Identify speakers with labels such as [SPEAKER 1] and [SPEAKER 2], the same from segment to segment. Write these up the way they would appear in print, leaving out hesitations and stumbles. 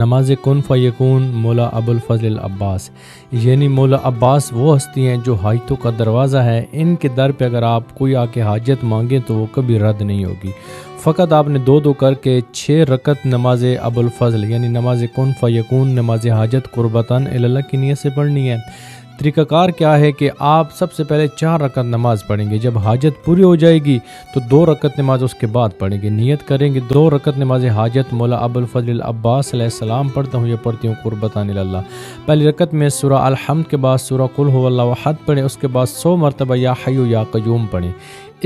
[SPEAKER 1] نماز کن فیکون مولا ابوالفضل العباس، یعنی مولا عباس وہ ہستی ہیں جو حاجتوں کا دروازہ ہے، ان کے در پہ اگر آپ کوئی آ کے حاجت مانگیں تو وہ کبھی رد نہیں ہوگی۔ فقط آپ نے دو دو کر کے 6 رکعت نماز ابوالفضل یعنی نماز کن فیکون نماز حاجت قربتاً اللہ کی نیت سے پڑھنی ہے۔ طریقہ کار کیا ہے کہ آپ سب سے پہلے 4 رکعت نماز پڑھیں گے، جب حاجت پوری ہو جائے گی تو 2 رکعت نماز اس کے بعد پڑھیں گے، نیت کریں گے 2 رکعت نماز حاجت مولا ابوالفضل العباس علیہ السلام پڑھتا ہوں یا پڑھتی ہوں قربتاً اللہ۔ پہلی رکعت میں سورہ الحمد کے بعد سورہ قل هو اللہ احد پڑھیں، اس کے بعد 100 مرتبہ یا حی یا قیوم پڑھیں۔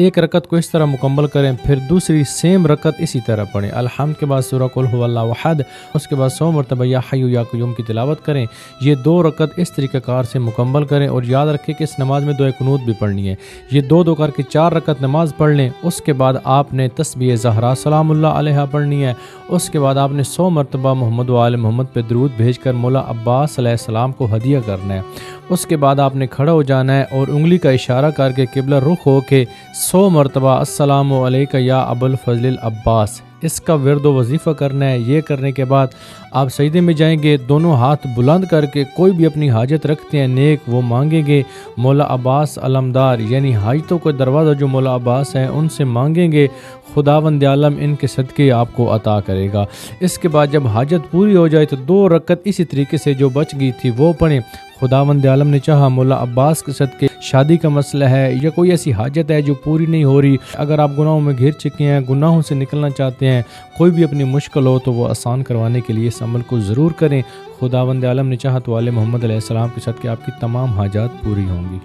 [SPEAKER 1] ایک رکعت کو اس طرح مکمل کریں، پھر دوسری سیم رکعت اسی طرح پڑھیں، الحمد کے بعد سورہ قل هو اللہ احد، اس کے بعد 100 مرتبہ یا حی یا قیوم کی تلاوت کریں۔ یہ 2 رکعت اس طریقہ کار سے مکمل کریں اور یاد رکھیں کہ اس نماز میں دعائے قنوت بھی پڑھنی ہے۔ یہ 2 کر کے 4 رکعت نماز پڑھ لیں، اس کے بعد آپ نے تسبیح زہرا سلام اللہ علیہ پڑھنی ہے، اس کے بعد آپ نے 100 مرتبہ محمد و آل محمد پہ درود بھیج کر مولا عباس علیہ السلام کو ہدیہ کرنا ہے۔ اس کے بعد آپ نے کھڑا ہو جانا ہے اور انگلی کا اشارہ کر کے قبلہ رخ ہو کے 100 مرتبہ السلام علیکہ یا ابوالفضل العباس اس کا ورد و وظیفہ کرنا ہے۔ یہ کرنے کے بعد آپ سجدے میں جائیں گے، دونوں ہاتھ بلند کر کے کوئی بھی اپنی حاجت رکھتے ہیں نیک وہ مانگیں گے، مولا عباس علمدار یعنی حاجتوں کا دروازہ جو مولا عباس ہیں ان سے مانگیں گے، خداوند عالم ان کے صدقے آپ کو عطا کرے گا۔ اس کے بعد جب حاجت پوری ہو جائے تو 2 رکعت اسی طریقے سے جو بچ گئی تھی وہ پڑھیں۔ خداوند عالم نے چاہا مولا عباس کے صدقے شادی کا مسئلہ ہے یا کوئی ایسی حاجت ہے جو پوری نہیں ہو رہی، اگر آپ گناہوں میں گھر چکے ہیں، گناہوں سے نکلنا چاہتے ہیں، کوئی بھی اپنی مشکل ہو تو وہ آسان کروانے کے لیے اس عمل کو ضرور کریں۔ خداوند عالم نے چاہا تو آل محمد علیہ السلام کے صدقے آپ کی تمام حاجات پوری ہوں گی۔